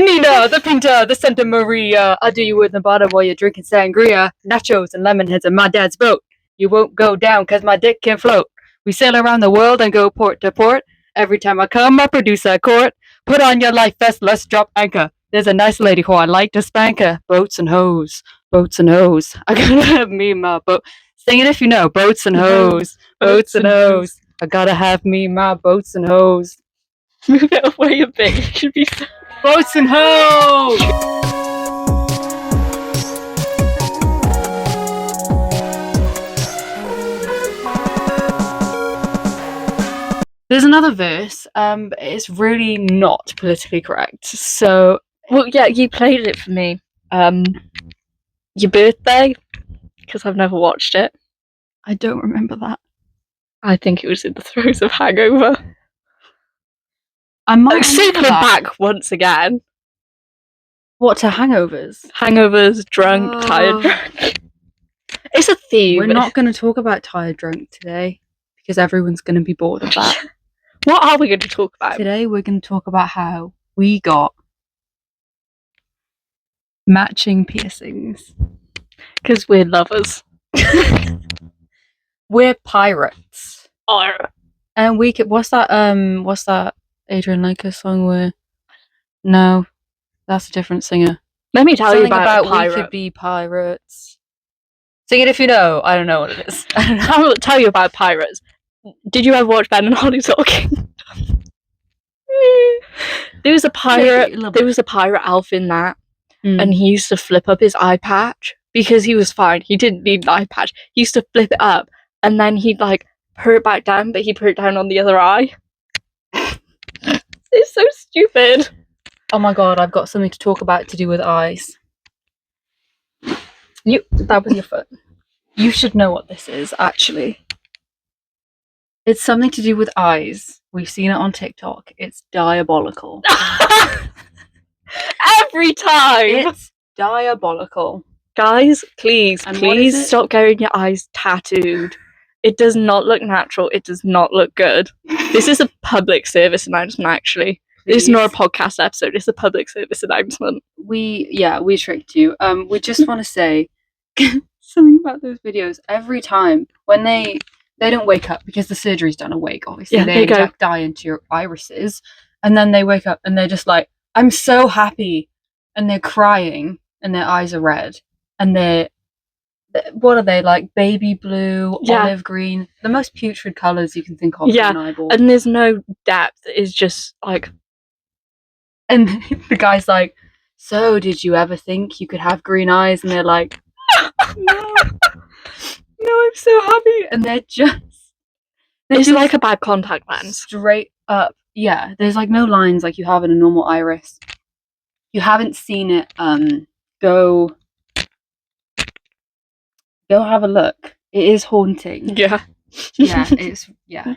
Nina, the Pinta, the Santa Maria. I'll do you with Nevada while you're drinking sangria, nachos and lemon heads in my dad's boat. You won't go down 'cause my dick can float. We sail around the world and go port to port. Every time I come, I produce a court. Put on your life vest, let's drop anchor. There's a nice lady who I like to spank her. Boats and hoes, boats and hoes. I gotta have me my boat. Sing it if you know. Boats and hoes, boats and hoes. I gotta have me my boats and hoes. Move it away a bit. You should be. Boats and hoes! There's another verse, but it's really not politically correct. So, well, yeah, you played it for me. Your birthday, because I've never watched it. I don't remember that. I think it was in the throes of Hangover. I might circling back once again. What, to hangovers? Hangovers, drunk, tired, drunk. It's a theme. We're not going to talk about tired drunk today because everyone's going to be bored of that. What are we going to talk about? Today we're going to talk about how we got matching piercings. Because we're lovers. We're pirates. Arr. And we could, what's that Adrian Lakers song where, no, that's a different singer. Let me tell Something you about a pirate. We could be pirates. Sing it if you know. I don't know what it is. I will tell you about pirates. Did you ever watch Ben and Holly Talking? There was a pirate. There was a pirate elf in that, and he used to flip up his eye patch because he was fine. He didn't need an eye patch. He used to flip it up, and then he'd like put it back down, but he put it down on the other eye. It's so stupid. Oh my god! I've got something to talk about to do with eyes. That was your foot. You should know what this is, actually. It's something to do with eyes. We've seen it on TikTok. It's diabolical. Every time! It's diabolical. Guys, please stop getting your eyes tattooed. It does not look natural. It does not look good. This is a public service announcement, actually. Please. This is not a podcast episode. It's a public service announcement. We tricked you. We just want to say something about those videos. Every time when they don't wake up because the surgery's done awake, obviously. Yeah, they inject dye into your irises, and then they wake up and they're just like, I'm so happy, and they're crying and their eyes are red, and what are they, like baby blue, olive green, the most putrid colours you can think of in an eyeball. And there's no depth. It's just like, and the guy's like, so did you ever think you could have green eyes? And they're like, no, I'm so happy. And they're it's like a bad contact lens. Straight up. Yeah, there's like no lines like you have in a normal iris. You haven't seen it. Go have a look. It is haunting. Yeah. Yeah.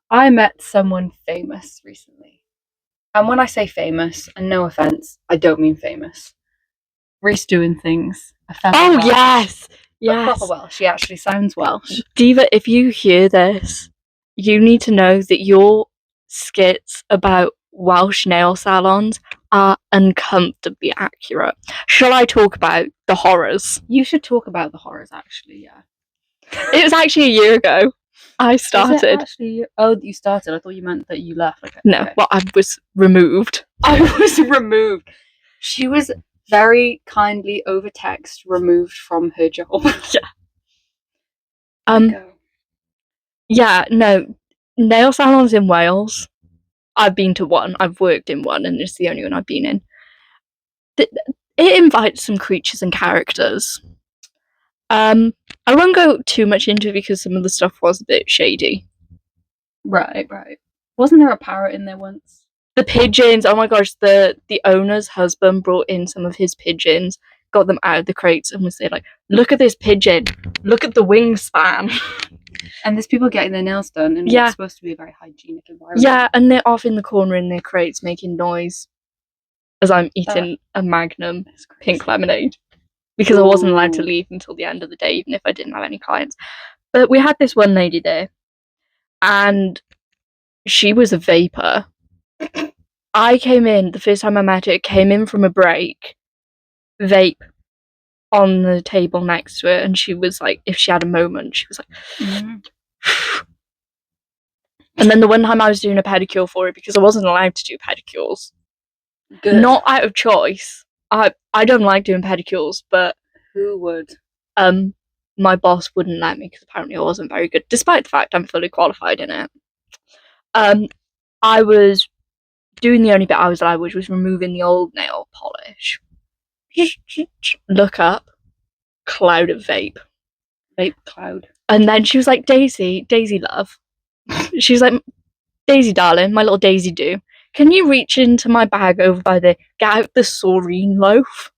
I met someone famous recently. And when I say famous, and no offense, I don't mean famous. Reese doing things. Oh, Welsh. Yes. Yes. Proper Welsh. She actually sounds Welsh. Diva, if you hear this, you need to know that your skits about Welsh nail salons are uncomfortably accurate. Shall I talk about the horrors? You should talk about the horrors, actually, yeah. It was actually a year ago. I started. Oh, you started. I thought you meant that you left. Okay. No, well, I was removed. I was removed. She was very kindly over text removed from her job. Yeah. Yeah, no. Nail salons in Wales. I've been to one. I've worked in one, and it's the only one I've been in. It invites some creatures and characters. I won't go too much into it because some of the stuff was a bit shady. Right. Wasn't there a parrot in there once? The pigeons, oh my gosh, the owner's husband brought in some of his pigeons, got them out of the crates, and was saying like, look at this pigeon, look at the wingspan. And there's people getting their nails done, and it's supposed to be a very hygienic environment. Yeah, and they're off in the corner in their crates making noise as I'm eating a Magnum pink lemonade. Because I wasn't allowed to leave until the end of the day, even if I didn't have any clients. But we had this one lady there, and she was a vapor. I came in, the first time I met her, came in from a break, vape on the table next to her, and she was like, if she had a moment, she was like, and then the one time I was doing a pedicure for her, because I wasn't allowed to do pedicures. Good. Not out of choice. I don't like doing pedicures, but Who would? my boss wouldn't let me because apparently I wasn't very good, despite the fact I'm fully qualified in it. I was doing the only bit I was allowed, which was removing the old nail polish. Look up, cloud of vape. Vape cloud. And then she was like, Daisy love. She was like, Daisy darling, my little Daisy do. Can you reach into my bag over by the, get out the saurine loaf?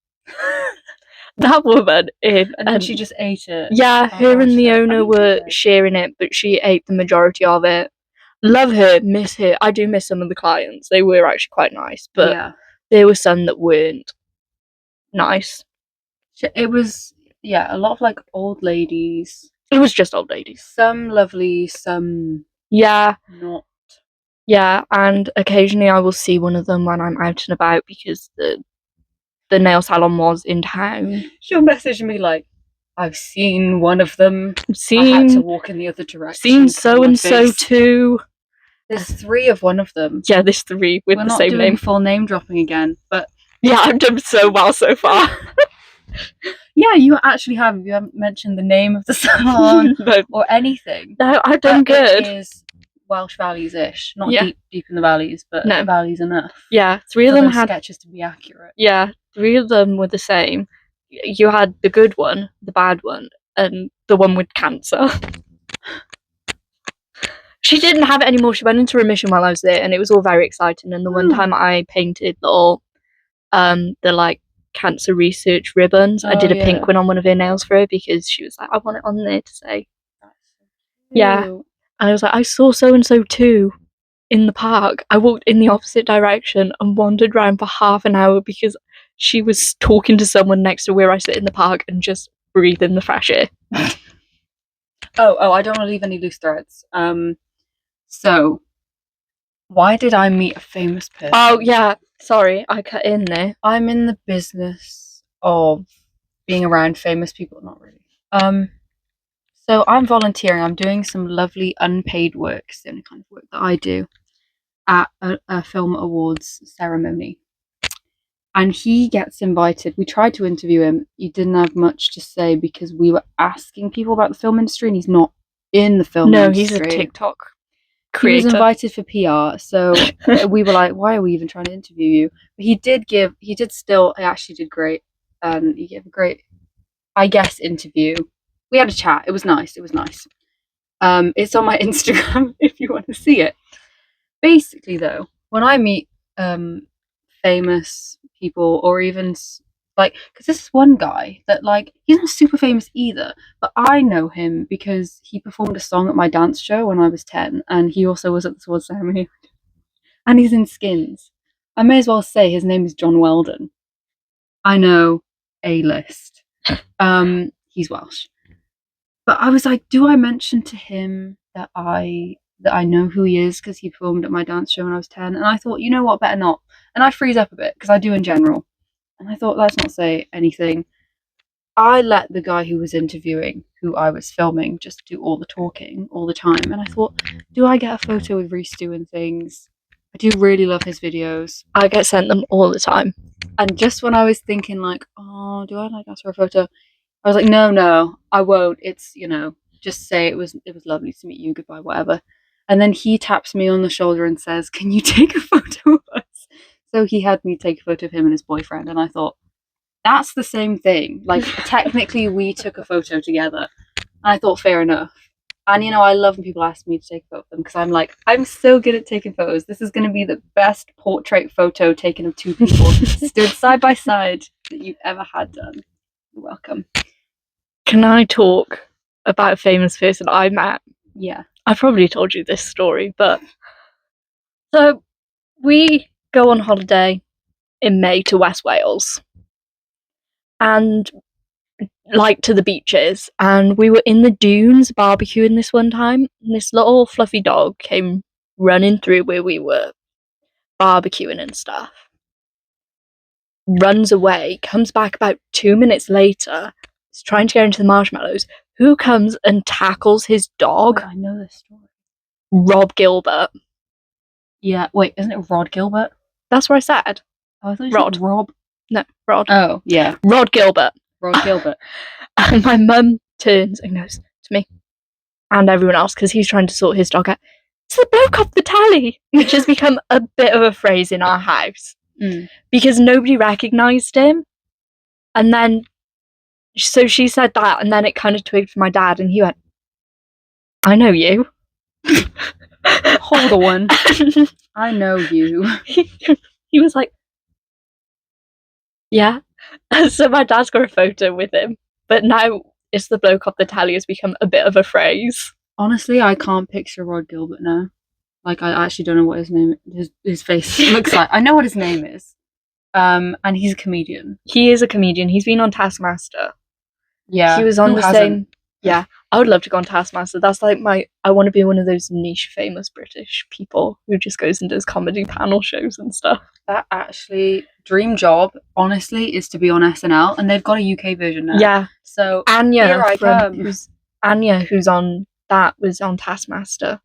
That woman in. And then she just ate it. Yeah, her and the owner were sharing it, but she ate the majority of it. Love her, miss her. I do miss some of the clients. They were actually quite nice, but there were some that weren't nice. It was, a lot of like old ladies. It was just old ladies. Some lovely, some not. Yeah, and occasionally I will see one of them when I'm out and about because the nail salon was in town. She'll message me like, I've seen one of them. I had to walk in the other direction. Seen so and so too. There's 3 of one of them. Yeah, there's 3 with the same name. We're not doing full name dropping again, but yeah, I've done so well so far. Yeah, you actually have. You haven't mentioned the name of the salon or anything. No, I've done good. It is Welsh Valleys-ish, not deep in the valleys, but valleys enough. Yeah, 3 of them had sketches to be accurate. Yeah, 3 of them were the same. You had the good one, the bad one, and the one with cancer. She didn't have it anymore. She went into remission while I was there, and it was all very exciting. And the one time I painted little, the like cancer research ribbons. I did a pink one on one of her nails for her because she was like, I want it on there to say. Yeah. And I was like, I saw so and so too in the park. I walked in the opposite direction and wandered around for half an hour because she was talking to someone next to where I sit in the park and just breathing the fresh air. I don't want to leave any loose threads. So why did I meet a famous person? Oh yeah, sorry, I cut in there. I'm in the business of being around famous people, not really. So I'm volunteering. I'm doing some lovely unpaid work. It's the only kind of work that I do at a film awards ceremony. And he gets invited. We tried to interview him. He didn't have much to say because we were asking people about the film industry, and he's not in the film industry. No, he's a TikTok creator. He was invited for PR, so we were like, why are we even trying to interview you? But he actually did great. And he gave a great, I guess, interview. We had a chat. It was nice. It's on my Instagram if you want to see it. Basically, though, when I meet famous people, or even like, because this is one guy that like, he's not super famous either, but I know him because he performed a song at my dance show when I was 10, and he also was at the sword ceremony, and he's in Skins. I may as well say his name is John Weldon. I know, A-list. He's Welsh. But I was like, do I mention to him that I know who he is because he performed at my dance show when I was 10? And I thought, you know what, better not. And I freeze up a bit because I do in general. And I thought, let's not say anything. I let the guy who was interviewing, who I was filming, just do all the talking all the time. And I thought, do I get a photo with Reese doing things? I do really love his videos. I get sent them all the time. And just when I was thinking like, oh, do I like ask for a photo? I was like, no, I won't. It's, just say it was lovely to meet you, goodbye, whatever. And then he taps me on the shoulder and says, can you take a photo of us? So he had me take a photo of him and his boyfriend, and I thought, that's the same thing. Like, technically we took a photo together. And I thought, fair enough. And I love when people ask me to take a photo of them because I'm like, I'm so good at taking photos. This is going to be the best portrait photo taken of 2 people stood side by side that you've ever had done. You're welcome. Can I talk about a famous person I met? Yeah. I've probably told you this story, but so we go on holiday in May to West Wales and like to the beaches, and we were in the dunes barbecuing this one time, and this little fluffy dog came running through where we were, barbecuing and stuff. Runs away, comes back about 2 minutes later, is trying to get into the marshmallows. Who comes and tackles his dog? Wait, I know this story. Rob Gilbert. Yeah, wait, isn't it Rod Gilbert? That's what I said. Oh, I thought you Rod. said Rob. No, Rod. Oh, yeah. Rod Gilbert. Rod Gilbert. And my mum turns and goes to me and everyone else, because he's trying to sort his dog out. It's the bloke off the telly, which has become a bit of a phrase in our house because nobody recognised him. And then, so she said that, and then it kind of twigged for my dad, and he went, I know you. Hold on. I know you. He was like, yeah. So my dad's got a photo with him, but now it's the bloke off the telly has become a bit of a phrase. Honestly, I can't picture Rod Gilbert now. Like, I actually don't know what his name, his face looks like. I know what his name is. And he's a comedian. He is a comedian. He's been on Taskmaster. Yeah. He was on who the hasn't? same. Yeah, I would love to go on Taskmaster. That's like I want to be one of those niche famous British people who just goes and does comedy panel shows and stuff. That actually, dream job, honestly, is to be on SNL, and they've got a UK version now. Yeah. So Anya here I come. who's on that was on Taskmaster,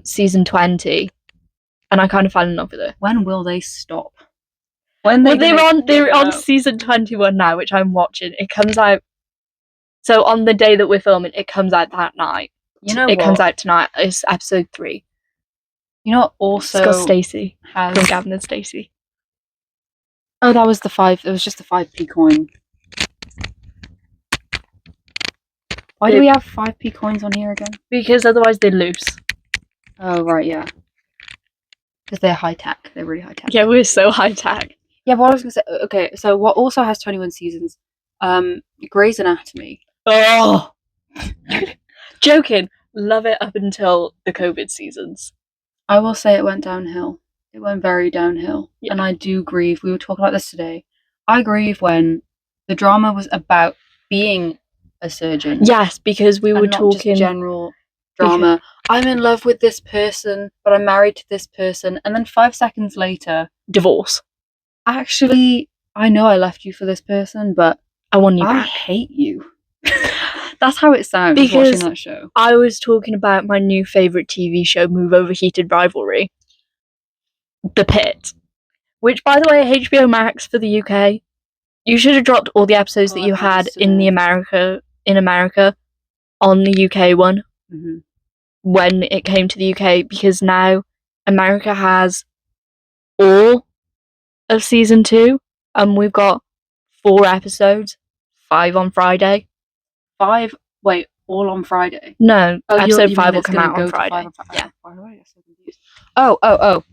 season 20, and I kind of fell in love with her. When will they stop? They're on season 21 now, which I'm watching. It comes out. So on the day that we're filming, it comes out that night. You know it what? comes out tonight. It's episode 3. You know what also it's got Stacey. has... From Gavin and Stacey. Oh, that was the 5. It was just a 5p coin. Why do we have 5p coins on here again? Because otherwise they lose. Oh, right, yeah. Because they're high tech. They're really high tech. Yeah, we're so high tech. Yeah, what I was going to say... Okay, so what also has 21 seasons? Grey's Anatomy. Oh! Joking. Love it up until the COVID seasons. I will say it went downhill. It went very downhill. Yeah. And I do grieve. We were talking about this today. I grieve when the drama was about being a surgeon. Yes, because we were not talking... just general drama. I'm in love with this person, but I'm married to this person. And then 5 seconds later... Divorce. Actually, I know I left you for this person, but I want you I back. hate you. That's how it sounds watching that show. I was talking about my new favourite TV show, Move Over Heated Rivalry. The Pit. Which, by the way, HBO Max for the UK. You should have dropped all the episodes that you had in America on the UK one when it came to the UK, because now America has all of season 2 and we've got 4 episodes, 5 on Friday. 5? Wait, all on Friday? No, episode 5 will come out on Friday. Yeah. Why do I get so confused? Oh.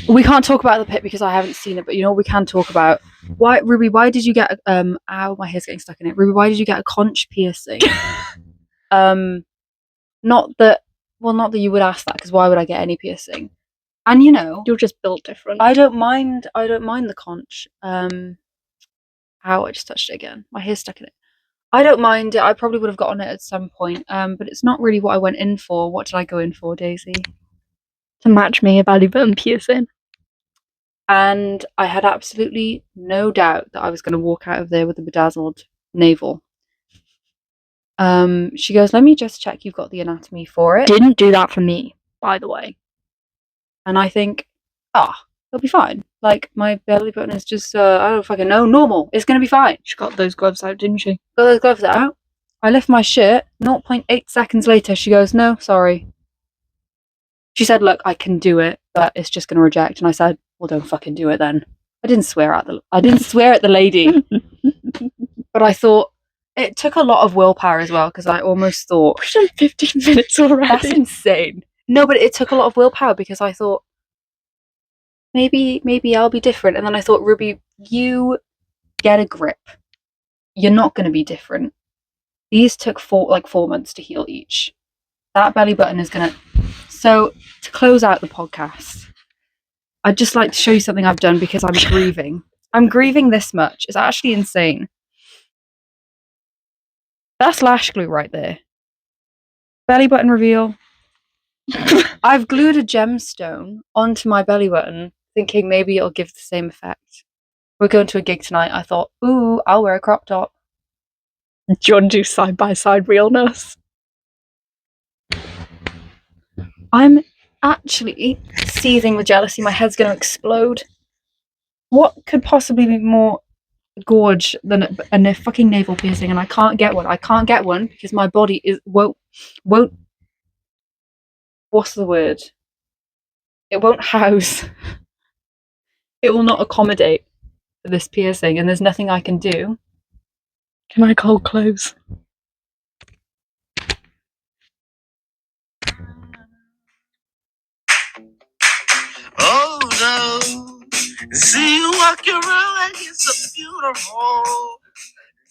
We can't talk about The Pit because I haven't seen it, but you know what we can talk about? Ruby, why did you get ow, my hair's getting stuck in it. Ruby, why did you get a conch piercing? Not that you would ask that, because why would I get any piercing? And you know, you're just built different. I don't mind the conch. Ow, I just touched it again. My hair's stuck in it. I don't mind it. I probably would have got on it at some point. But it's not really what I went in for. What did I go in for, Daisy? To match me a belly button piercing. And I had absolutely no doubt that I was going to walk out of there with a bedazzled navel. She goes, let me just check you've got the anatomy for it. Didn't do that for me, by the way. And I think, it'll be fine. Like, my belly button is just, I don't fucking know, normal. It's going to be fine. She got those gloves out, didn't she? Got those gloves out. I lift my shirt. 0.8 seconds later, she goes, no, sorry. She said, look, I can do it, but it's just going to reject. And I said, well, don't fucking do it then. I didn't swear at the lady. But I thought, it took a lot of willpower as well, because I almost thought... We've done 15 minutes already. That's insane. No, but it took a lot of willpower, because I thought, maybe I'll be different. And then I thought, Ruby, you get a grip. You're not going to be different. These took 4 months to heal each. That belly button is going to... So, to close out the podcast, I'd just like to show you something I've done, because I'm grieving. I'm grieving this much. It's actually insane. That's lash glue right there. Belly button reveal. I've glued a gemstone onto my belly button, thinking maybe it'll give the same effect. We're going to a gig tonight. I thought, ooh, I'll wear a crop top. Do you want to do side-by-side realness? I'm actually seething with jealousy. My head's going to explode. What could possibly be more gorge than a fucking navel piercing? And I can't get one. I can't get one because my body won't. What's the word? It won't house. It will not accommodate for this piercing, and there's nothing I can do. Can I call clothes? Oh no, see you walking around like it's a funeral.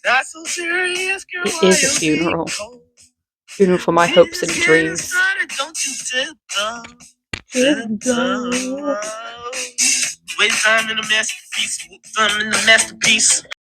Not so serious, girl. It is a funeral. Funeral for my hopes and dreams. Don't you waste time in the masterpiece.